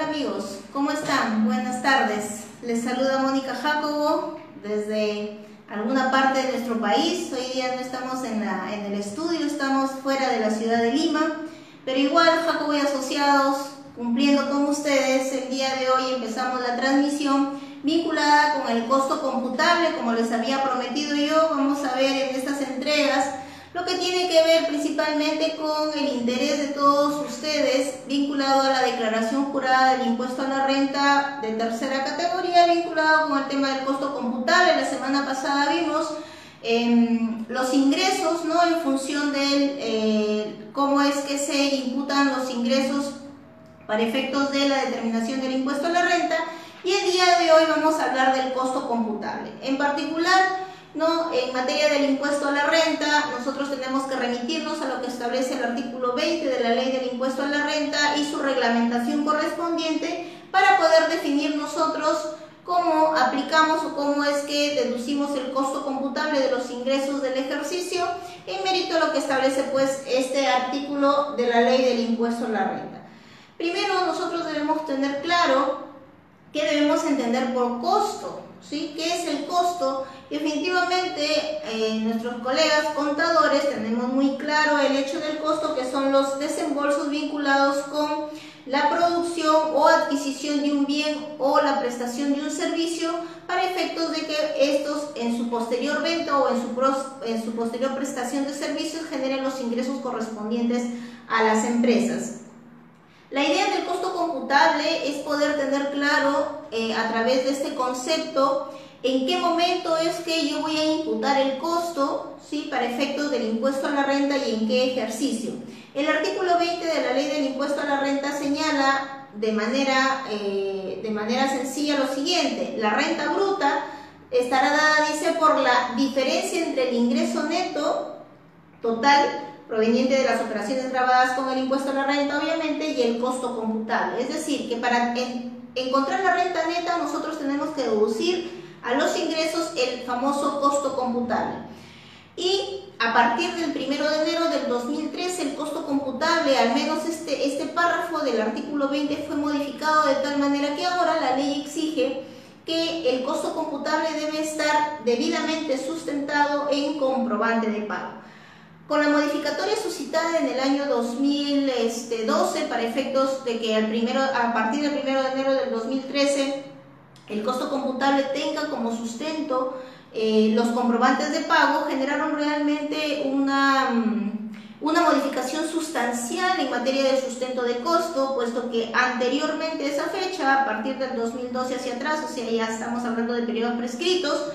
Hola amigos, ¿cómo están? Buenas tardes. Les saluda Mónica Jacobo desde alguna parte de nuestro país. Hoy día no estamos en el estudio, estamos fuera de la ciudad de Lima, pero igual Jacobo y Asociados, cumpliendo con ustedes, el día de hoy empezamos la transmisión vinculada con el costo computable. Como les había prometido yo, vamos a ver en estas entregas lo que tiene que ver principalmente con el interés de todos ustedes vinculado a la declaración jurada del impuesto a la renta de tercera categoría, vinculado con el tema del costo computable. La semana pasada vimos los ingresos, ¿no?, en función de cómo es que se imputan los ingresos para efectos de la determinación del impuesto a la renta, y el día de hoy vamos a hablar del costo computable. En particular, ¿no?, en materia del impuesto a la renta, nosotros tenemos que remitirnos a lo que establece el artículo 20 de la Ley del Impuesto a la Renta y su reglamentación correspondiente para poder definir nosotros cómo aplicamos o cómo es que deducimos el costo computable de los ingresos del ejercicio en mérito a lo que establece pues este artículo de la Ley del Impuesto a la Renta. Primero, nosotros debemos tener claro qué debemos entender por costo, ¿sí? ¿Qué es el costo? Definitivamente nuestros colegas contadores tenemos muy claro el hecho del costo, que son los desembolsos vinculados con la producción o adquisición de un bien o la prestación de un servicio para efectos de que estos en su posterior venta o en su posterior prestación de servicios generen los ingresos correspondientes a las empresas. La idea del costo computable es poder tener claro a través de este concepto en qué momento es que yo voy a imputar el costo, ¿sí?, para efectos del impuesto a la renta y en qué ejercicio. El artículo 20 de la Ley del Impuesto a la Renta señala de manera sencilla lo siguiente: la renta bruta estará dada, dice, por la diferencia entre el ingreso neto total proveniente de las operaciones grabadas con el impuesto a la renta, obviamente, y el costo computable. Es decir, que para encontrar la renta neta nosotros tenemos que deducir a los ingresos el famoso costo computable. Y a partir del 1 de enero del 2013 el costo computable, al menos este párrafo del artículo 20, fue modificado de tal manera que ahora la ley exige que el costo computable debe estar debidamente sustentado en comprobante de pago. Con la modificatoria suscitada en el año 2012, para efectos de que a partir del 1 de enero del 2013 el costo computable tenga como sustento los comprobantes de pago, generaron realmente una modificación sustancial en materia de sustento de costo, puesto que anteriormente a esa fecha, a partir del 2012 hacia atrás, o sea, ya estamos hablando de periodos prescritos,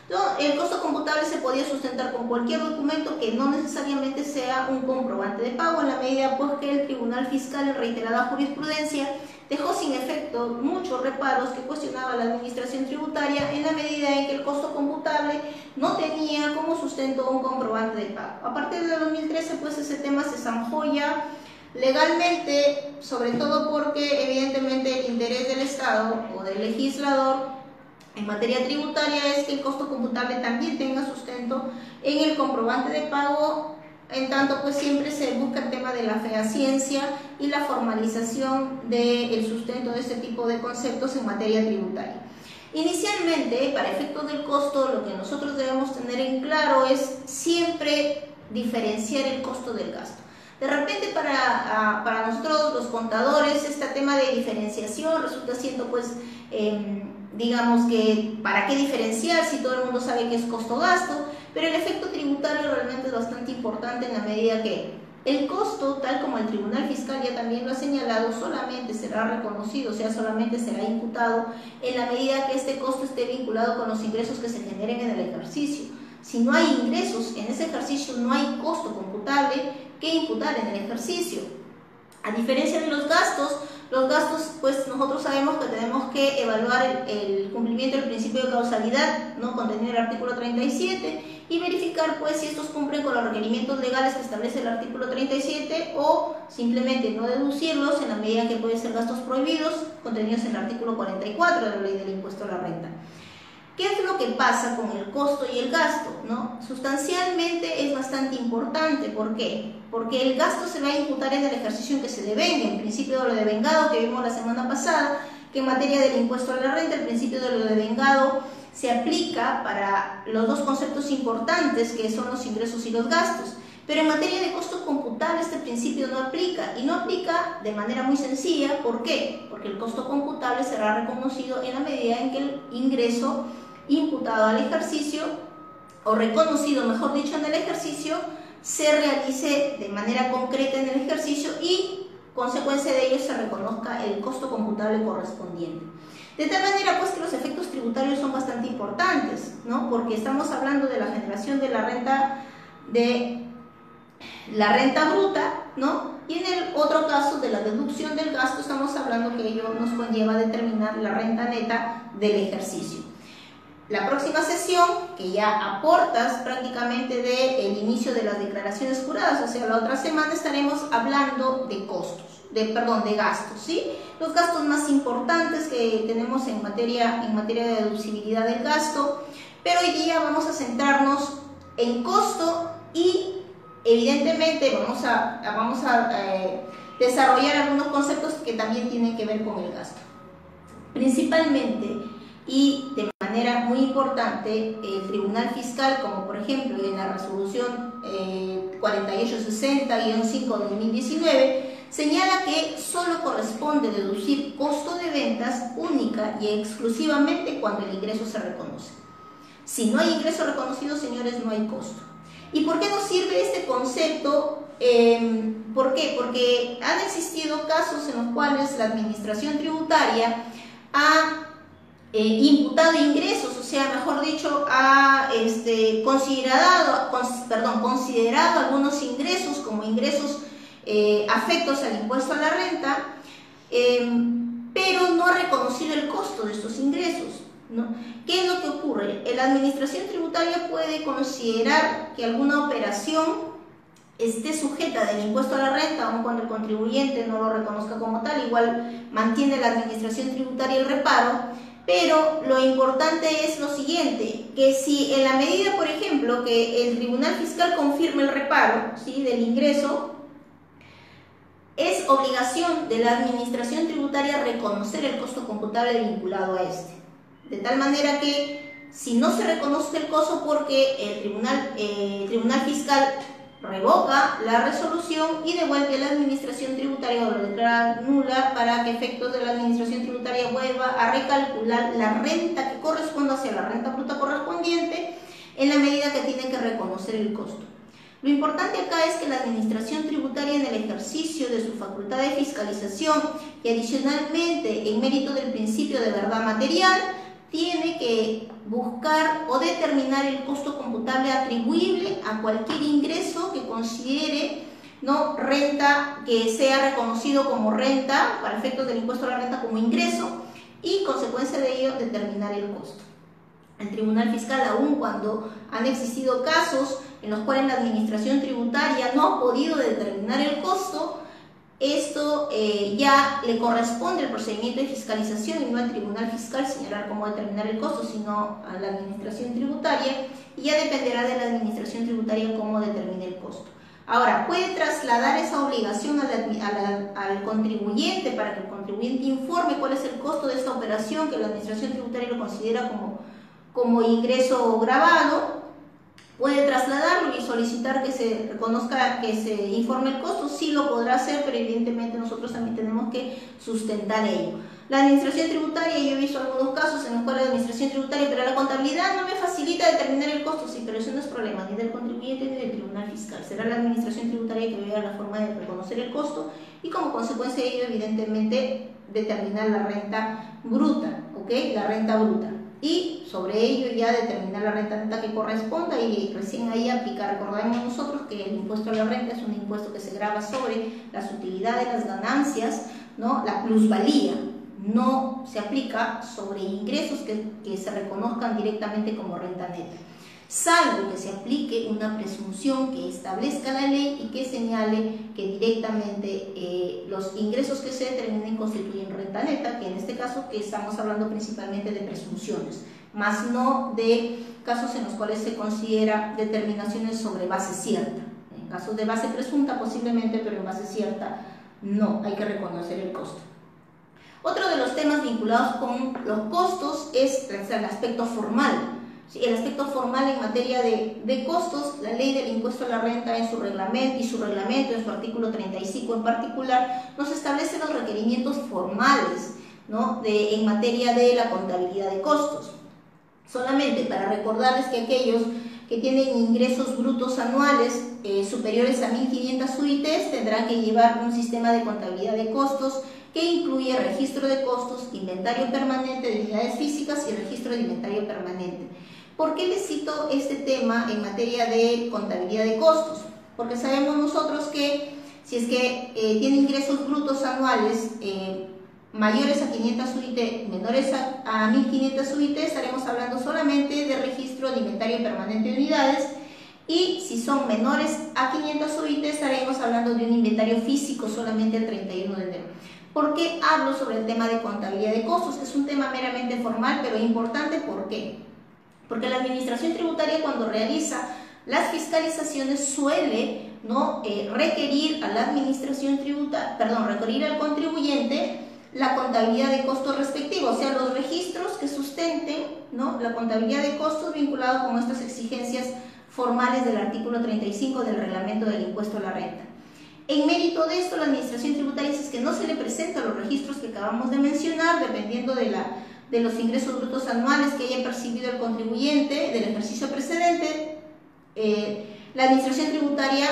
¿no?, el costo computable se podía sustentar con cualquier documento que no necesariamente sea un comprobante de pago, en la medida pues que el Tribunal Fiscal en reiterada jurisprudencia dejó sin efecto muchos reparos que cuestionaba la administración tributaria en la medida en que el costo computable no tenía como sustento un comprobante de pago. A partir de 2013 pues ese tema se zanjó ya legalmente, sobre todo porque evidentemente el interés del Estado o del legislador en materia tributaria es que el costo computable también tenga sustento en el comprobante de pago. En tanto, pues siempre se busca el tema de la fehaciencia y la formalización del sustento de este tipo de conceptos en materia tributaria. Inicialmente, para efectos del costo, lo que nosotros debemos tener en claro es siempre diferenciar el costo del gasto. De repente para nosotros los contadores este tema de diferenciación resulta siendo pues digamos que ¿para qué diferenciar si todo el mundo sabe que es costo-gasto? Pero el efecto tributario realmente es bastante importante en la medida que el costo, tal como el Tribunal Fiscal ya también lo ha señalado, solamente será reconocido, o sea, solamente será imputado en la medida que este costo esté vinculado con los ingresos que se generen en el ejercicio. Si no hay ingresos en ese ejercicio, no hay costo computable que imputar en el ejercicio. A diferencia de los gastos pues nosotros sabemos que tenemos que evaluar el cumplimiento del principio de causalidad, ¿no?, contenido en el artículo 37, y verificar pues si estos cumplen con los requerimientos legales que establece el artículo 37 o simplemente no deducirlos en la medida que pueden ser gastos prohibidos contenidos en el artículo 44 de la Ley del Impuesto a la Renta. ¿Qué es lo que pasa con el costo y el gasto, ¿no? Sustancialmente es bastante importante. ¿Por qué? Porque el gasto se va a imputar en el ejercicio en que se devenga, en principio de lo devengado que vimos la semana pasada, que en materia del impuesto a la renta, el principio de lo devengado se aplica para los dos conceptos importantes que son los ingresos y los gastos. Pero en materia de costo computable este principio no aplica, y no aplica de manera muy sencilla. ¿Por qué? Porque el costo computable será reconocido en la medida en que el ingreso imputado al ejercicio, o reconocido mejor dicho en el ejercicio, se realice de manera concreta en el ejercicio y consecuencia de ello se reconozca el costo computable correspondiente. De tal manera pues que los efectos tributarios son bastante importantes, ¿no? Porque estamos hablando de la generación de la renta bruta, ¿no? Y en el otro caso de la deducción del gasto estamos hablando que ello nos conlleva a determinar la renta neta del ejercicio. La próxima sesión, que ya aportas prácticamente del inicio de las declaraciones juradas, o sea, la otra semana estaremos hablando de de gastos, ¿sí? Los gastos más importantes que tenemos en materia de deducibilidad del gasto, pero hoy día vamos a centrarnos en costo y evidentemente vamos a desarrollar algunos conceptos que también tienen que ver con el gasto. Principalmente y de manera muy importante, el Tribunal Fiscal, como por ejemplo en la resolución 4860-5/2019, señala que solo corresponde deducir costo de ventas única y exclusivamente cuando el ingreso se reconoce. Si no hay ingreso reconocido, señores, no hay costo. ¿Y por qué nos sirve este concepto? ¿Por qué? Porque han existido casos en los cuales la administración tributaria ha imputado ingresos, o sea, mejor dicho, ha considerado algunos ingresos como ingresos afectos al impuesto a la renta, pero no ha reconocido el costo de estos ingresos, ¿no? ¿Qué es lo que ocurre? La administración tributaria puede considerar que alguna operación esté sujeta del impuesto a la renta, aun cuando el contribuyente no lo reconozca como tal, igual mantiene la administración tributaria el reparo, pero lo importante es lo siguiente, que si en la medida, por ejemplo, que el Tribunal Fiscal confirme el reparo, ¿sí?, del ingreso, es obligación de la administración tributaria reconocer el costo computable vinculado a este. De tal manera que si no se reconoce el costo porque el Tribunal Fiscal revoca la resolución y devuelve a la administración tributaria o lo declara nula para que efectos de la administración tributaria vuelva a recalcular la renta que corresponda hacia la renta bruta correspondiente en la medida que tiene que reconocer el costo. Lo importante acá es que la administración tributaria en el ejercicio de su facultad de fiscalización y adicionalmente en mérito del principio de verdad material tiene que buscar o determinar el costo computable atribuible a cualquier ingreso que considere, ¿no?, renta, que sea reconocido como renta para efectos del impuesto a la renta como ingreso, y consecuencia de ello determinar el costo. El Tribunal Fiscal, aun cuando han existido casos en los cuales la administración tributaria no ha podido determinar el costo, esto ya le corresponde al procedimiento de fiscalización y no al Tribunal Fiscal señalar cómo determinar el costo, sino a la administración tributaria, y ya dependerá de la administración tributaria cómo determine el costo. Ahora, puede trasladar esa obligación al contribuyente para que el contribuyente informe cuál es el costo de esta operación que la administración tributaria lo considera como ingreso grabado. Puede trasladarlo y solicitar que se reconozca, que se informe el costo. Sí lo podrá hacer, pero evidentemente nosotros también tenemos que sustentar ello. La administración tributaria, yo he visto algunos casos en los cuales la administración tributaria, pero la contabilidad no me facilita determinar el costo. Sí, pero eso no es problema ni del contribuyente ni del Tribunal Fiscal. Será la administración tributaria que vea la forma de reconocer el costo y como consecuencia de ello, evidentemente, determinar la renta bruta, ¿ok? La renta bruta. Y sobre ello ya determinar la renta neta que corresponda y recién ahí aplicar. Recordemos nosotros que el impuesto a la renta es un impuesto que se grava sobre las utilidades, las ganancias, ¿no?, la plusvalía. No se aplica sobre ingresos que se reconozcan directamente como renta neta, salvo que se aplique una presunción que establezca la ley y que señale que directamente los ingresos que se determinen constituyen renta neta, que en este caso que estamos hablando principalmente de presunciones. más no de casos en los cuales se considera determinaciones sobre base cierta. En casos de base presunta posiblemente, pero en base cierta no, hay que reconocer el costo. Otro de los temas vinculados con los costos es el aspecto formal. El aspecto formal en materia de costos, la ley del impuesto a la renta en su reglamento en su artículo 35 en particular, nos establece los requerimientos formales, ¿no?, en materia de la contabilidad de costos. Solamente para recordarles que aquellos que tienen ingresos brutos anuales superiores a 1.500 UITs tendrán que llevar un sistema de contabilidad de costos que incluye registro de costos, inventario permanente de unidades físicas y registro de inventario permanente. ¿Por qué les cito este tema en materia de contabilidad de costos? Porque sabemos nosotros que si es que tiene ingresos brutos anuales mayores a 500 UIT, menores a 1.500 UIT, estaremos hablando solamente de registro de inventario permanente de unidades, y si son menores a 500 UIT estaremos hablando de un inventario físico solamente el 31 de enero. ¿Por qué hablo sobre el tema de contabilidad de costos? Es un tema meramente formal, pero importante. ¿Por qué? Porque la administración tributaria, cuando realiza las fiscalizaciones, suele, ¿no?, requerir a la administración tributaria, requerir al contribuyente la contabilidad de costos respectivos, o sea, los registros que sustenten, ¿no?, la contabilidad de costos vinculado con estas exigencias formales del artículo 35 del reglamento del impuesto a la renta. En mérito de esto, la administración tributaria, si es que no se le presentan los registros que acabamos de mencionar, dependiendo de los ingresos brutos anuales que haya percibido el contribuyente del ejercicio precedente, la administración tributaria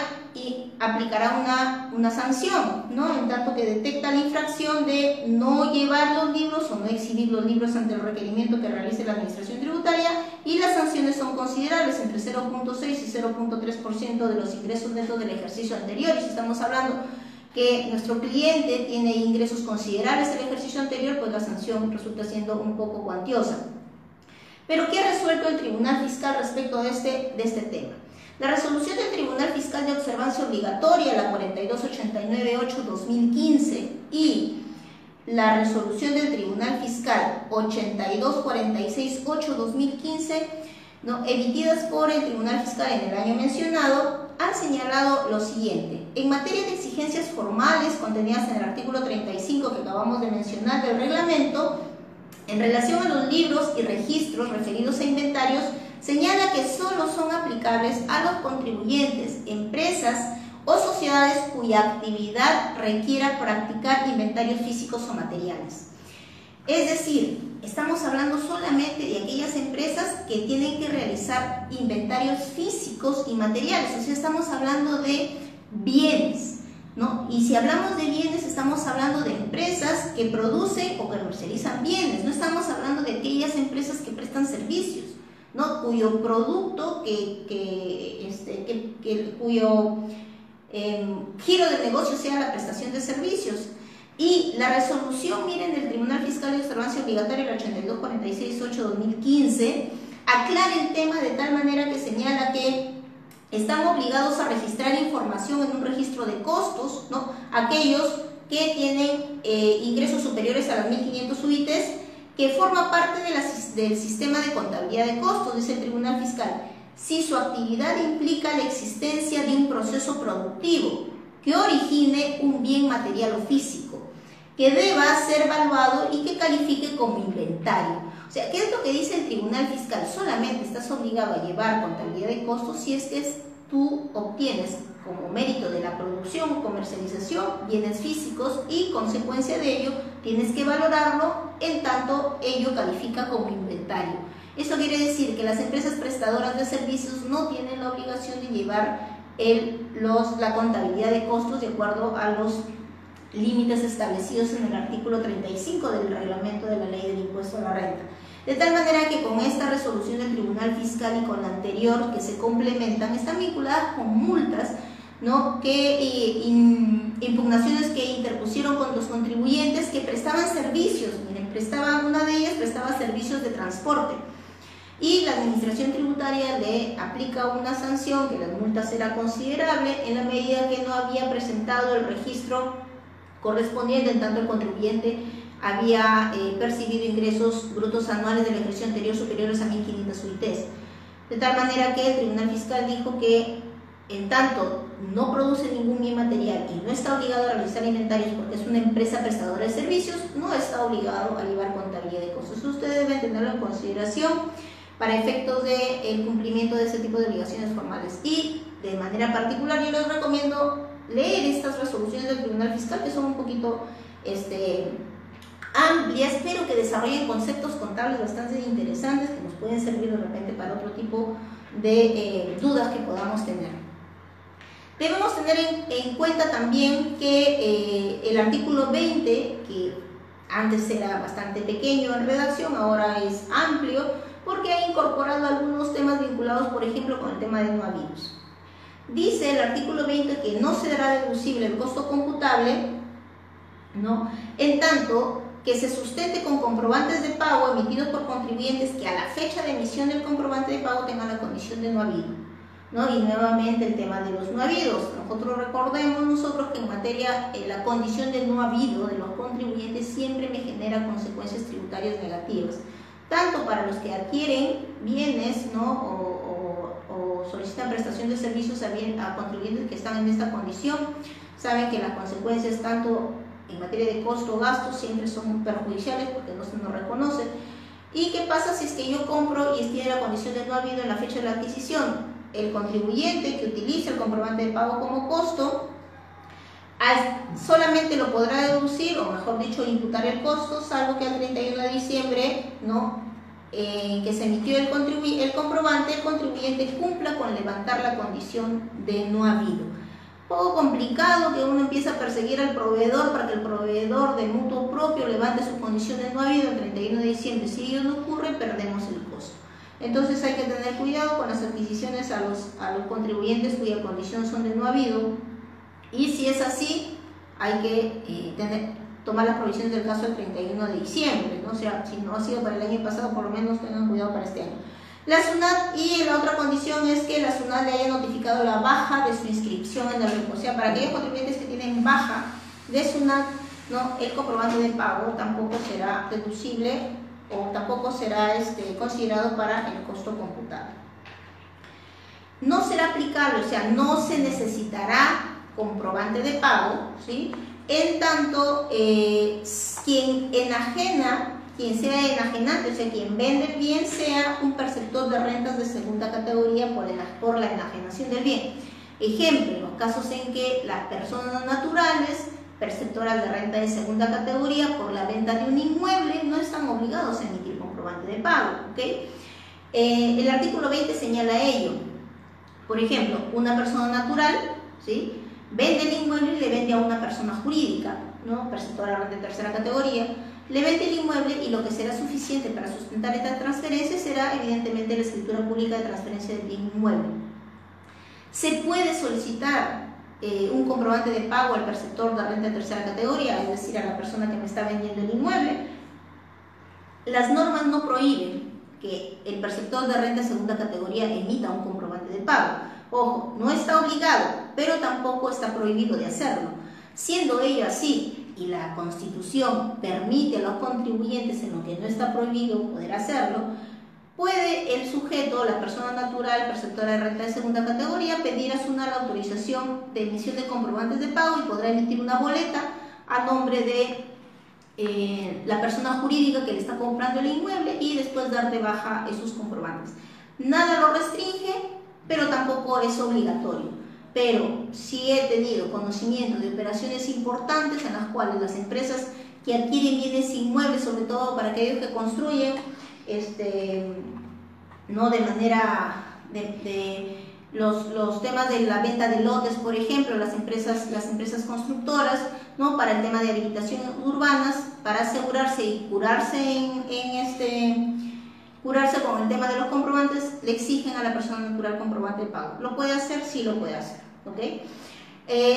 aplicará una sanción, ¿no?, en tanto que detecta la infracción de no llevar los libros o no exhibir los libros ante el requerimiento que realice la administración tributaria, y las sanciones son considerables, entre 0.6 y 0.3% de los ingresos netos del ejercicio anterior. Y si estamos hablando que nuestro cliente tiene ingresos considerables del ejercicio anterior, pues la sanción resulta siendo un poco cuantiosa. Pero ¿qué ha resuelto el Tribunal Fiscal respecto de este tema? La resolución del Tribunal Fiscal de Observancia Obligatoria, la 4289/8/2015, y la resolución del Tribunal Fiscal 8246/8/2015, ¿no?, emitidas por el Tribunal Fiscal en el año mencionado, han señalado lo siguiente. En materia de exigencias formales contenidas en el artículo 35 que acabamos de mencionar del reglamento, en relación a los libros y registros referidos a inventarios, señala que solo son aplicables a los contribuyentes, empresas o sociedades cuya actividad requiera practicar inventarios físicos o materiales. Es decir, estamos hablando solamente de aquellas empresas que tienen que realizar inventarios físicos y materiales, o sea, estamos hablando de bienes, ¿no? Y si hablamos de bienes, estamos hablando de empresas que producen o comercializan bienes, no estamos hablando de aquellas empresas que prestan servicios, ¿no?, cuyo producto, cuyo giro de negocio sea la prestación de servicios. Y la resolución, miren, del Tribunal Fiscal de Observancia Obligatoria, la 8246/8/2015, aclara el tema de tal manera que señala que están obligados a registrar información en un registro de costos, ¿no?, aquellos que tienen ingresos superiores a las 1.500 UITs, que forma parte del sistema de contabilidad de costos, dice el Tribunal Fiscal, si su actividad implica la existencia de un proceso productivo que origine un bien material o físico, que deba ser evaluado y que califique como inventario. O sea, ¿qué es lo que dice el Tribunal Fiscal? Solamente estás obligado a llevar contabilidad de costos si es que tú obtienes como mérito de la producción o comercialización bienes físicos, y consecuencia de ello tienes que valorarlo en tanto ello califica como inventario. Esto quiere decir que las empresas prestadoras de servicios no tienen la obligación de llevar la contabilidad de costos de acuerdo a los límites establecidos en el artículo 35 del reglamento de la ley del impuesto a la renta. De tal manera que con esta resolución del Tribunal Fiscal y con la anterior que se complementan, están vinculadas con multas, ¿no?, impugnaciones que interpusieron con los contribuyentes que prestaban servicios. Miren, una de ellas prestaba servicios de transporte, y la administración tributaria le aplica una sanción, que la multa será considerable en la medida que no había presentado el registro correspondiente, en tanto el contribuyente había percibido ingresos brutos anuales del ejercicio anterior superiores a 1.500 UITs. De tal manera que el Tribunal Fiscal dijo que en tanto no produce ningún bien material y no está obligado a realizar inventarios porque es una empresa prestadora de servicios, no está obligado a llevar contabilidad de costos. Ustedes deben tenerlo en consideración para efectos del cumplimiento de ese tipo de obligaciones formales. Y de manera particular yo les recomiendo leer estas resoluciones del Tribunal Fiscal, que son un poquito amplias, pero que desarrollan conceptos contables bastante interesantes que nos pueden servir de repente para otro tipo de dudas que podamos tener. Debemos tener en cuenta también que el artículo 20, que antes era bastante pequeño en redacción, ahora es amplio, porque ha incorporado algunos temas vinculados, por ejemplo, con el tema de no habidos. Dice el artículo 20 que no será deducible el costo computable, ¿no?, en tanto que se sustente con comprobantes de pago emitidos por contribuyentes que a la fecha de emisión del comprobante de pago tengan la condición de no habido, ¿no? Y nuevamente el tema de los no habidos. Recordemos que en materia la condición de no habido de los contribuyentes siempre me genera consecuencias tributarias negativas, tanto para los que adquieren bienes, ¿no?, o solicitan prestación de servicios a contribuyentes que están en esta condición. Saben que las consecuencias tanto en materia de costo o gasto siempre son perjudiciales porque no se nos reconoce. ¿Y qué pasa si es que yo compro y tiene la condición de no habido en la fecha de la adquisición? El contribuyente que utilice el comprobante de pago como costo solamente lo podrá deducir, o mejor dicho, imputar el costo, salvo que al 31 de diciembre, ¿no?, que se emitió el comprobante, el contribuyente cumpla con levantar la condición de no habido. Un poco complicado que uno empiece a perseguir al proveedor para que el proveedor de mutuo propio levante su condición de no habido el 31 de diciembre. Si ello no ocurre, perdemos el costo. Entonces hay que tener cuidado con las adquisiciones a los contribuyentes cuya condición son de no habido, y si es así, hay que tomar las provisiones del caso del 31 de diciembre, ¿no? O sea, si no ha sido para el año pasado, por lo menos tengan cuidado para este año. La SUNAT, y la otra condición es que la SUNAT le haya notificado la baja de su inscripción en el REP. O sea, para aquellos contribuyentes que tienen baja de SUNAT, ¿no?, el comprobante de pago tampoco será deducible o tampoco será considerado para el costo computable. No será aplicable, o sea, no se necesitará comprobante de pago, ¿sí?, en tanto quien sea enajenante, o sea, quien vende el bien, sea un perceptor de rentas de segunda categoría por la enajenación del bien. Ejemplo, en los casos en que las personas naturales perceptoras de renta de segunda categoría por la venta de un inmueble no están obligados a emitir comprobante de pago, ¿ok? El artículo 20 señala ello. Por ejemplo, una persona natural, ¿sí?, vende el inmueble y le vende a una persona jurídica, ¿no?, perceptora de renta de tercera categoría, le vende el inmueble y lo que será suficiente para sustentar esta transferencia será evidentemente la escritura pública de transferencia del bien inmueble. Se puede solicitar un comprobante de pago al perceptor de renta de tercera categoría, es decir, a la persona que me está vendiendo el inmueble. Las normas no prohíben que el perceptor de renta de segunda categoría emita un comprobante de pago. Ojo, no está obligado, pero tampoco está prohibido de hacerlo. Siendo ello así, y la Constitución permite a los contribuyentes en lo que no está prohibido poder hacerlo, puede el sujeto, la persona natural, perceptora de renta de segunda categoría, pedir a SUNAT la autorización de emisión de comprobantes de pago y podrá emitir una boleta a nombre de la persona jurídica que le está comprando el inmueble y después dar de baja esos comprobantes. Nada lo restringe, pero tampoco es obligatorio. Pero sí he tenido conocimiento de operaciones importantes en las cuales las empresas que adquieren bienes inmuebles, sobre todo para aquellos que construyen, no de manera de los temas de la venta de lotes, por ejemplo, las empresas constructoras, ¿no?, para el tema de habilitaciones urbanas, para asegurarse y curarse curarse con el tema de los comprobantes, le exigen a la persona natural comprobante de pago. ¿Lo puede hacer? Sí lo puede hacer, ¿ok?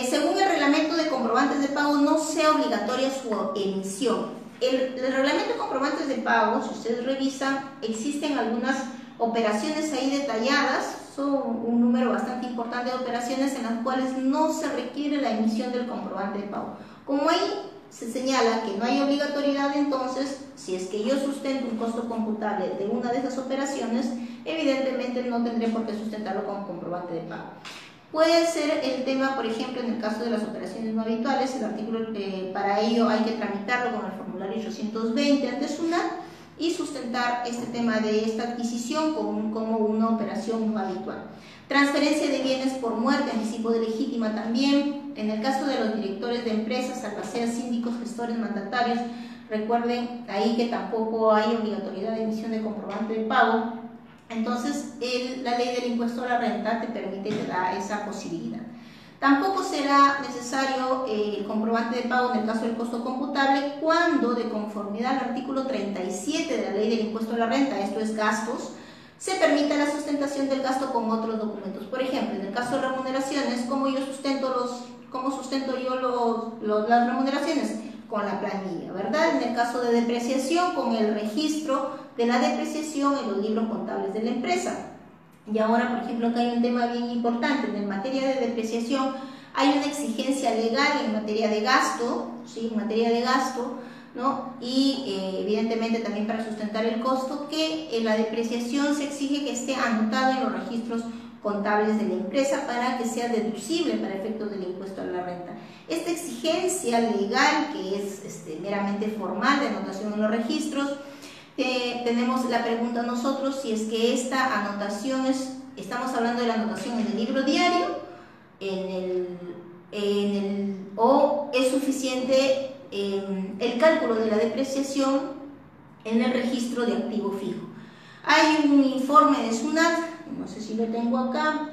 Según el reglamento de comprobantes de pago, no sea obligatoria su emisión. El reglamento de comprobantes de pago, si ustedes revisan, existen algunas operaciones ahí detalladas, son un número bastante importante de operaciones en las cuales no se requiere la emisión del comprobante de pago. Como ahí se señala que no hay obligatoriedad, entonces, si es que yo sustento un costo computable de una de esas operaciones, evidentemente no tendré por qué sustentarlo con comprobante de pago. Puede ser el tema, por ejemplo, en el caso de las operaciones no habituales, el artículo, para ello hay que tramitarlo con el formulario 820 ante SUNAT y sustentar este tema de esta adquisición como una operación no habitual. Transferencia de bienes por muerte, anticipo de legítima también. En el caso de los directores de empresas, albaceas, síndicos, gestores, mandatarios, recuerden ahí que tampoco hay obligatoriedad de emisión de comprobante de pago. Entonces, la ley del impuesto a la renta te permite, te da esa posibilidad. Tampoco será necesario el comprobante de pago en el caso del costo computable cuando, de conformidad al artículo 37 de la ley del impuesto a la renta, esto es gastos, se permite la sustentación del gasto con otros documentos. Por ejemplo, en el caso de remuneraciones, ¿cómo sustento yo las remuneraciones? Con la planilla, ¿verdad? En el caso de depreciación, con el registro de la depreciación en los libros contables de la empresa. Y ahora, por ejemplo, acá hay un tema bien importante. En materia de depreciación hay una exigencia legal en materia de gasto, ¿sí? En materia de gasto, ¿no? Y evidentemente también para sustentar el costo, que la depreciación se exige que esté anotada en los registros contables de la empresa para que sea deducible para efectos del impuesto a la renta. Esta exigencia legal, que es meramente formal de anotación en los registros, tenemos la pregunta nosotros si es que esta anotación estamos hablando de la anotación en el libro diario, o es suficiente el cálculo de la depreciación en el registro de activo fijo. Hay un informe de SUNAT, no sé si lo tengo acá,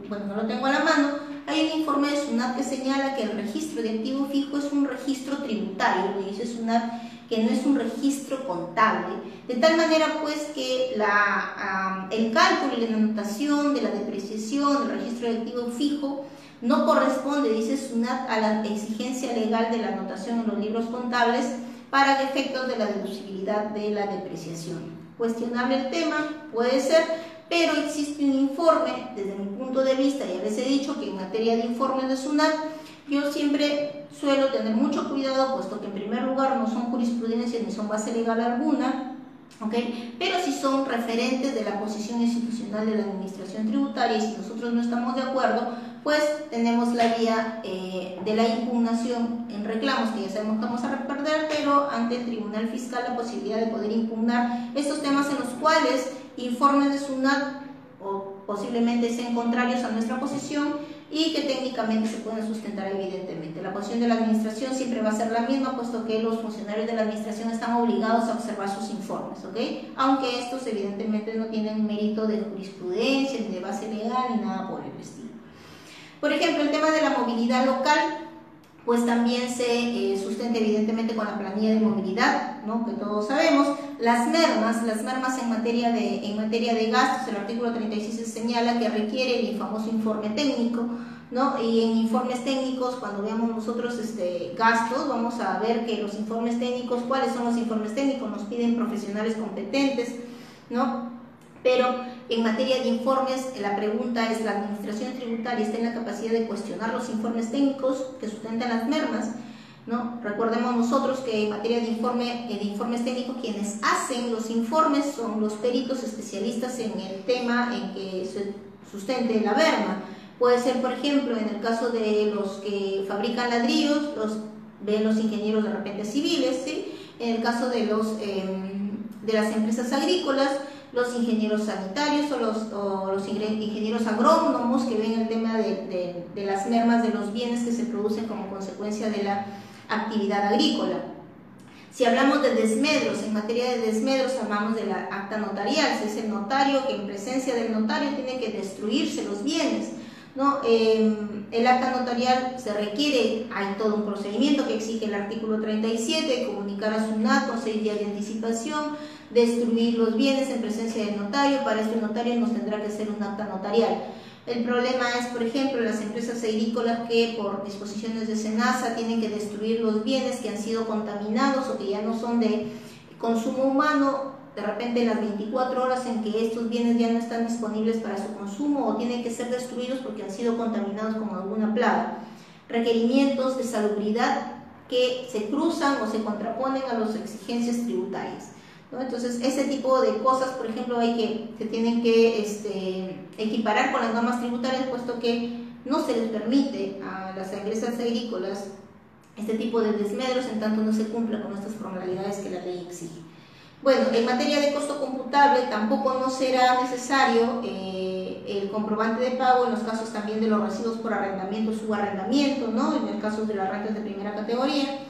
bueno, no lo tengo a la mano. Hay un informe de SUNAT que señala que el registro de activo fijo es un registro tributario, lo dice SUNAT, que no es un registro contable, de tal manera pues que el cálculo y la anotación de la depreciación del registro de activo fijo no corresponde, dice SUNAT, a la exigencia legal de la anotación en los libros contables para efectos de la deducibilidad de la depreciación. Cuestionable el tema, puede ser, pero existe un informe, desde mi punto de vista, ya les he dicho que en materia de informes de SUNAT, yo siempre suelo tener mucho cuidado, puesto que en primer lugar no son jurisprudencia ni son base legal alguna, ¿okay? Pero sí son referentes de la posición institucional de la administración tributaria, y si nosotros no estamos de acuerdo, pues tenemos la vía de la impugnación en reclamos, que ya sabemos que vamos a perder, pero ante el Tribunal Fiscal la posibilidad de poder impugnar estos temas en los cuales informes de SUNAT o posiblemente sean contrarios a nuestra posición y que técnicamente se pueden sustentar evidentemente. La posición de la administración siempre va a ser la misma, puesto que los funcionarios de la administración están obligados a observar sus informes, ¿ok? Aunque estos evidentemente no tienen mérito de jurisprudencia, ni de base legal, ni nada por el estilo. Por ejemplo, el tema de la movilidad local, pues también se sustenta evidentemente con la planilla de movilidad, ¿no? Que todos sabemos. Las mermas en materia de gastos, el artículo 36 señala que requiere el famoso informe técnico, ¿no? Y en informes técnicos, cuando veamos nosotros gastos, vamos a ver que los informes técnicos, ¿cuáles son los informes técnicos? Nos piden profesionales competentes, ¿no? Pero en materia de informes, la pregunta es, ¿la administración tributaria está en la capacidad de cuestionar los informes técnicos que sustentan las mermas? ¿No? Recordemos nosotros que en materia de informes técnicos, quienes hacen los informes son los peritos especialistas en el tema en que se sustente la merma. Puede ser, por ejemplo, en el caso de los que fabrican ladrillos, los ingenieros de repente civiles, ¿sí? En el caso de las empresas agrícolas, los ingenieros sanitarios o los ingenieros agrónomos que ven el tema de las mermas de los bienes que se producen como consecuencia de la actividad agrícola. Si hablamos de desmedros, en materia de desmedros hablamos de la acta notarial, es el notario que en presencia del notario tiene que destruirse los bienes, ¿no? El acta notarial se requiere, hay todo un procedimiento que exige el artículo 37, comunicar a SUNAT con 6 días de anticipación, destruir los bienes en presencia del notario. Para esto el notario nos tendrá que hacer un acta notarial. El problema es, por ejemplo, las empresas agrícolas que por disposiciones de SENASA tienen que destruir los bienes que han sido contaminados o que ya no son de consumo humano, de repente las 24 horas en que estos bienes ya no están disponibles para su consumo o tienen que ser destruidos porque han sido contaminados con alguna plaga. Requerimientos de salubridad que se cruzan o se contraponen a las exigencias tributarias, ¿no? Entonces, ese tipo de cosas, por ejemplo, se tienen que equiparar con las normas tributarias, puesto que no se les permite a las empresas agrícolas este tipo de desmedros en tanto no se cumpla con estas formalidades que la ley exige. Bueno, en materia de costo computable tampoco no será necesario el comprobante de pago en los casos también de los recibos por arrendamiento o subarrendamiento, ¿no? En el caso de las rentas de primera categoría,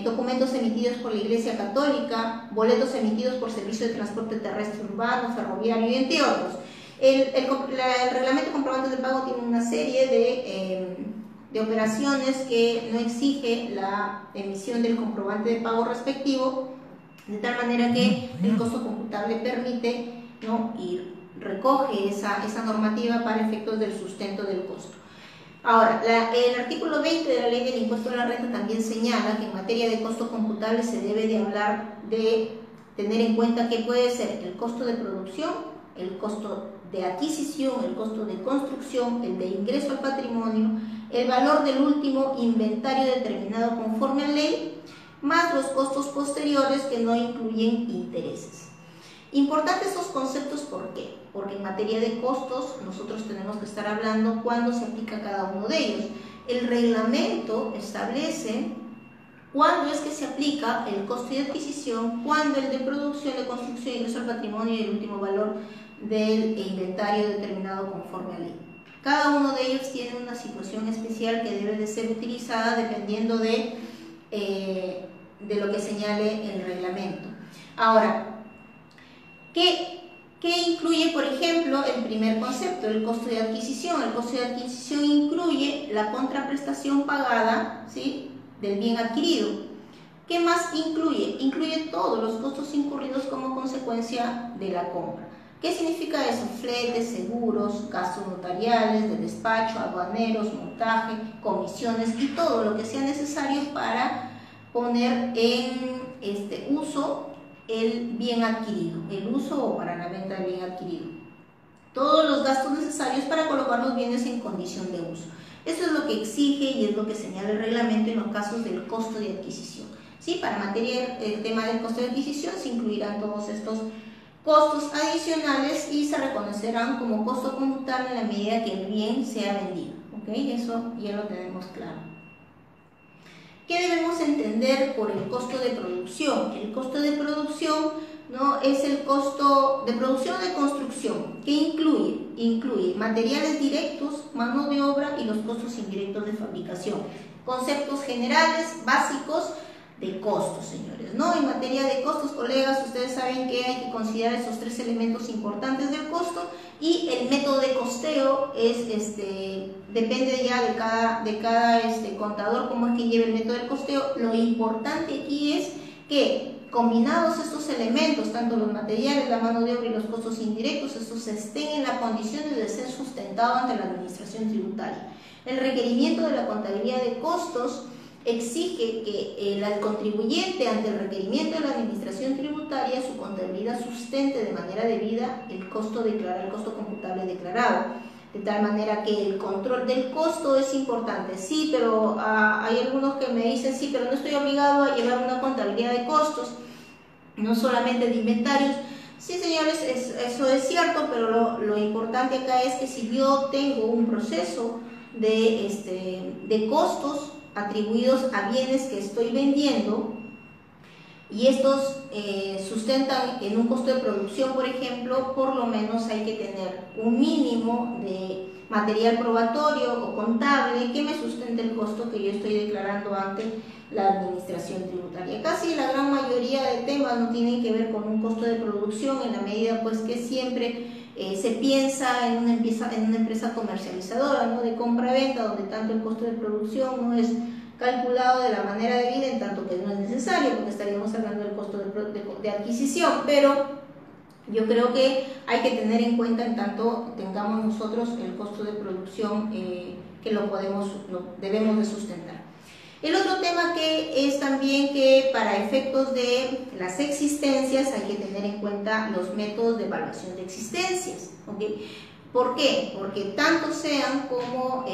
documentos emitidos por la Iglesia Católica, boletos emitidos por servicio de transporte terrestre urbano, ferroviario y entre otros. El reglamento de comprobantes de pago tiene una serie de operaciones que no exige la emisión del comprobante de pago respectivo, de tal manera que el costo computable permite, ¿no?, y recoge esa normativa para efectos del sustento del costo. Ahora, el artículo 20 de la Ley del Impuesto a la Renta también señala que en materia de costo computable se debe de hablar de tener en cuenta que puede ser el costo de producción, el costo de adquisición, el costo de construcción, el de ingreso al patrimonio, el valor del último inventario determinado conforme a ley, más los costos posteriores que no incluyen intereses. Importantes estos conceptos, ¿por qué? Porque en materia de costos nosotros tenemos que estar hablando cuándo se aplica cada uno de ellos. El reglamento establece cuándo es que se aplica el costo de adquisición, cuándo el de producción, de construcción, ingreso al patrimonio y el último valor del inventario determinado conforme a ley. Cada uno de ellos tiene una situación especial que debe de ser utilizada dependiendo de lo que señale el reglamento. Ahora, ¿qué incluye, por ejemplo, el primer concepto, el costo de adquisición? El costo de adquisición incluye la contraprestación pagada, ¿sí?, del bien adquirido. ¿Qué más incluye? Incluye todos los costos incurridos como consecuencia de la compra. ¿Qué significa eso? Fletes, seguros, gastos notariales, de despacho, aduaneros, montaje, comisiones y todo lo que sea necesario para poner en uso el bien adquirido, el uso o para la venta del bien adquirido. Todos los gastos necesarios para colocar los bienes en condición de uso. Eso es lo que exige y es lo que señala el reglamento en los casos del costo de adquisición. ¿Sí? Para materia el tema del costo de adquisición se incluirán todos estos costos adicionales y se reconocerán como costo computable en la medida que el bien sea vendido. ¿Okay? Eso ya lo tenemos claro. ¿Qué debemos entender por el costo de producción? El costo de producción, ¿no?, es el costo de producción o de construcción. ¿Qué incluye? Incluye materiales directos, mano de obra y los costos indirectos de fabricación. Conceptos generales, básicos de costos, señores, ¿no? En materia de costos, colegas, ustedes saben que hay que considerar esos tres elementos importantes del costo, y el método de costeo depende ya de cada contador cómo es que lleva el método de costeo. Lo importante aquí es que combinados estos elementos, tanto los materiales, la mano de obra y los costos indirectos, estos estén en la condición de ser sustentados ante la administración tributaria. El requerimiento de la contabilidad de costos exige que el contribuyente, ante el requerimiento de la administración tributaria, su contabilidad sustente de manera debida el costo declarado, el costo computable declarado, de tal manera que el control del costo es importante. Sí, pero hay algunos que me dicen, sí, pero no estoy obligado a llevar una contabilidad de costos, no solamente de inventarios. Sí, señores, eso es cierto, pero lo importante acá es que si yo tengo un proceso de costos atribuidos a bienes que estoy vendiendo y estos sustentan en un costo de producción, por ejemplo, por lo menos hay que tener un mínimo de material probatorio o contable que me sustente el costo que yo estoy declarando ante la administración tributaria. Casi la gran mayoría de temas no tienen que ver con un costo de producción, en la medida pues que siempre se piensa en una empresa comercializadora, ¿no?, de compra-venta, donde tanto el costo de producción no es calculado de la manera debida, en tanto que no es necesario, porque estaríamos hablando del costo de adquisición, pero yo creo que hay que tener en cuenta en tanto tengamos nosotros el costo de producción que lo debemos de sustentar. El otro tema que es también que para efectos de las existencias hay que tener en cuenta los métodos de evaluación de existencias. ¿Okay? ¿Por qué? Porque tanto sean como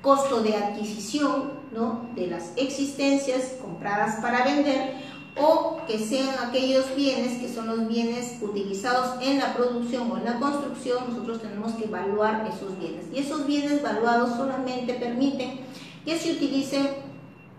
costo de adquisición, ¿no?, de las existencias compradas para vender, o que sean aquellos bienes que son los bienes utilizados en la producción o en la construcción. Nosotros tenemos que evaluar esos bienes, y esos bienes evaluados solamente permiten que se utilicen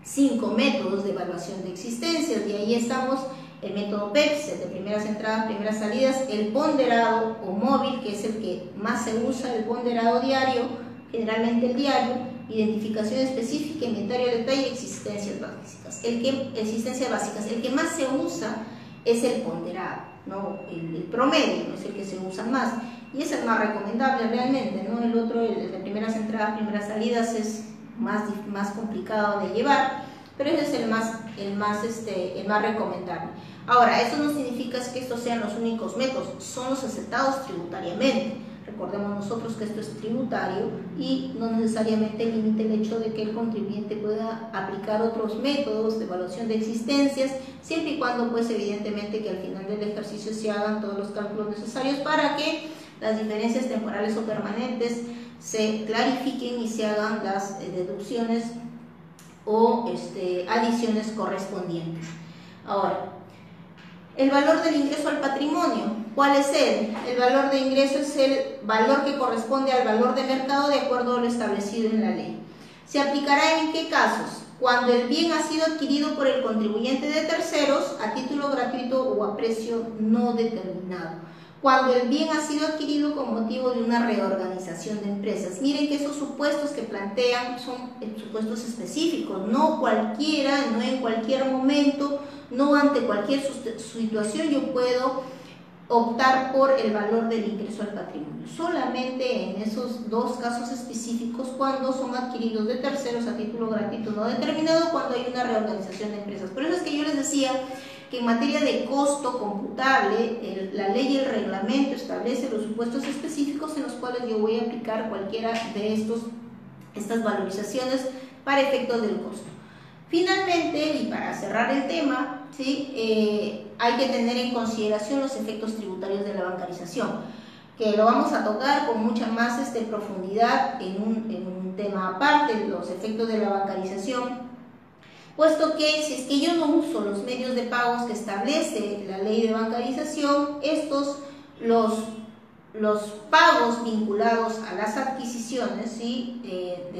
5 métodos de evaluación de existencias, y ahí estamos: el método PEPS, el de primeras entradas, primeras salidas; el ponderado o móvil, que es el que más se usa; el ponderado diario, generalmente el diario; identificación específica, inventario de detalle, existencias básicas. El que más se usa es el ponderado, ¿no? El promedio, ¿no?, es el que se usa más, y es el más recomendable realmente, ¿no? El otro, el de primeras entradas, primeras salidas, es más complicado de llevar, pero ese es el más recomendable. Ahora, eso no significa que estos sean los únicos métodos, son los aceptados tributariamente. Recordemos nosotros que esto es tributario y no necesariamente limita el hecho de que el contribuyente pueda aplicar otros métodos de evaluación de existencias, siempre y cuando, pues, evidentemente, que al final del ejercicio se hagan todos los cálculos necesarios para que las diferencias temporales o permanentes se clarifiquen y se hagan las deducciones o adiciones correspondientes. Ahora, el valor del ingreso al patrimonio, ¿cuál es él? El valor de ingreso es el valor que corresponde al valor de mercado de acuerdo a lo establecido en la ley. ¿Se aplicará en qué casos? Cuando el bien ha sido adquirido por el contribuyente de terceros a título gratuito o a precio no determinado. Cuando el bien ha sido adquirido con motivo de una reorganización de empresas. Miren que esos supuestos que plantean son supuestos específicos, no cualquiera, no en cualquier momento, no ante cualquier situación yo puedo optar por el valor del ingreso al patrimonio. Solamente en esos 2 casos específicos, cuando son adquiridos de terceros a título gratuito no determinado, cuando hay una reorganización de empresas. Por eso es que yo les decía que en materia de costo computable, la ley y el reglamento establece los supuestos específicos en los cuales yo voy a aplicar cualquiera de estas valorizaciones para efectos del costo. Finalmente, y para cerrar el tema, ¿sí?, hay que tener en consideración los efectos tributarios de la bancarización, que lo vamos a tocar con mucha más profundidad en un tema aparte, los efectos de la bancarización, puesto que si es que yo no uso los medios de pagos que establece la ley de bancarización, los pagos vinculados a las adquisiciones, ¿sí?,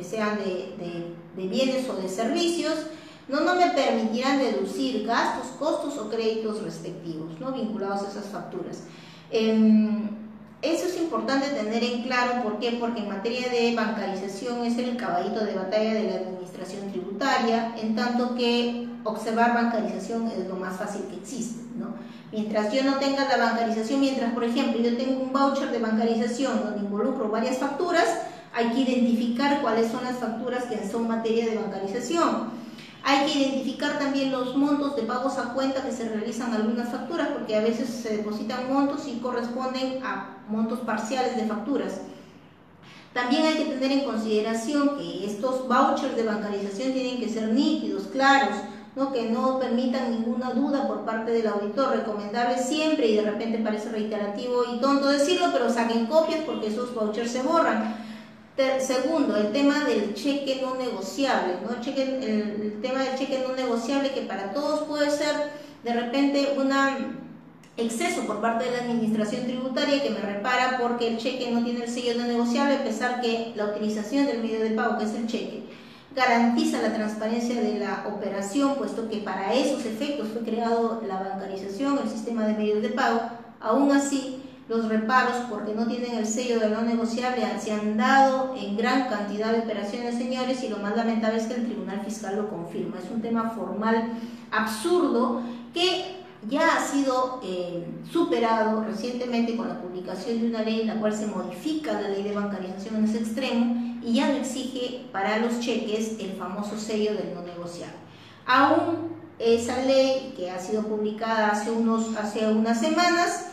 sean de bienes o de servicios, no me permitirán deducir gastos, costos o créditos respectivos, ¿no?, vinculados a esas facturas. Eso es importante tener en claro. ¿Por qué? Porque en materia de bancarización es el caballito de batalla de la administración tributaria, en tanto que observar bancarización es lo más fácil que existe, ¿no? Mientras yo no tenga la bancarización, mientras, por ejemplo, yo tengo un voucher de bancarización donde involucro varias facturas, hay que identificar cuáles son las facturas que son materia de bancarización. Hay que identificar también los montos de pagos a cuenta que se realizan algunas facturas, porque a veces se depositan montos y corresponden a montos parciales de facturas. También hay que tener en consideración que estos vouchers de bancarización tienen que ser nítidos, claros, ¿no?, que no permitan ninguna duda por parte del auditor. Recomendable siempre, y de repente parece reiterativo y tonto decirlo, pero saquen copias porque esos vouchers se borran. Segundo, el tema del cheque no negociable, ¿no? El tema del cheque no negociable, que para todos puede ser de repente un exceso por parte de la administración tributaria, que me repara porque el cheque no tiene el sello no negociable, a pesar que la utilización del medio de pago, que es el cheque, garantiza la transparencia de la operación, puesto que para esos efectos fue creado la bancarización, el sistema de medios de pago. Aún así, los reparos, porque no tienen el sello de no negociable, se han dado en gran cantidad de operaciones, señores, y lo más lamentable es que el Tribunal Fiscal lo confirma. Es un tema formal absurdo que ya ha sido superado recientemente con la publicación de una ley en la cual se modifica la ley de bancarización en ese extremo y ya no exige para los cheques el famoso sello del no negociable. Aún esa ley, que ha sido publicada hace unas semanas,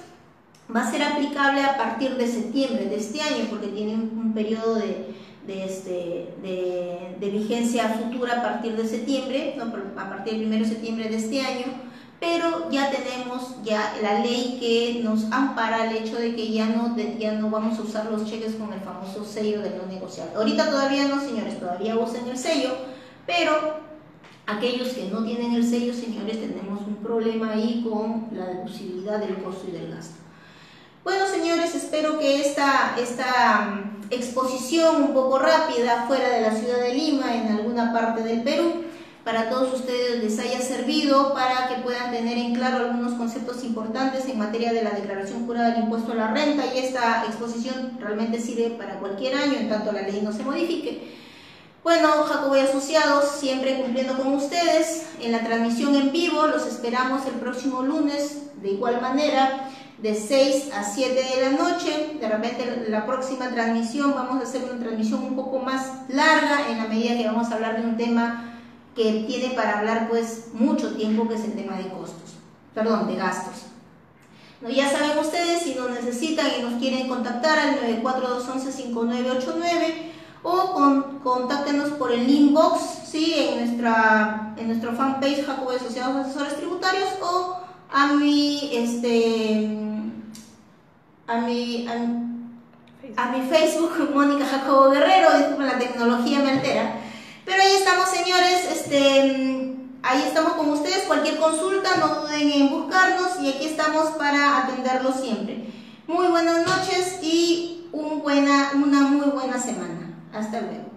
va a ser aplicable a partir de septiembre de este año, porque tiene un periodo de vigencia futura a partir de septiembre, ¿no?, a partir del 1 de septiembre de este año, pero ya tenemos la ley que nos ampara el hecho de que ya no vamos a usar los cheques con el famoso sello de no negociable. Ahorita todavía no, señores, todavía usen el sello, pero aquellos que no tienen el sello, señores, tenemos un problema ahí con la deducibilidad del costo y del gasto. Bueno, señores, espero que esta exposición un poco rápida fuera de la ciudad de Lima, en alguna parte del Perú, para todos ustedes les haya servido para que puedan tener en claro algunos conceptos importantes en materia de la declaración jurada del impuesto a la renta, y esta exposición realmente sirve para cualquier año, en tanto la ley no se modifique. Bueno, Jacobo y Asociados, siempre cumpliendo con ustedes en la transmisión en vivo. Los esperamos el próximo lunes, de igual manera, de 6 a 7 de la noche. De repente la próxima transmisión vamos a hacer una transmisión un poco más larga, en la medida que vamos a hablar de un tema que tiene para hablar pues mucho tiempo, que es el tema de gastos. No, ya saben ustedes, si nos necesitan y nos quieren contactar al 94211-5989 o contáctenos por el inbox, ¿sí? en nuestro fanpage Jacobo y Asociados Asesores Tributarios, o a mi Facebook, Mónica Jacobo Guerrero. Disculpen, la tecnología me altera. Pero ahí estamos, señores, ahí estamos con ustedes. Cualquier consulta, no duden en buscarnos, y aquí estamos para atenderlos siempre. Muy buenas noches y una muy buena semana. Hasta luego.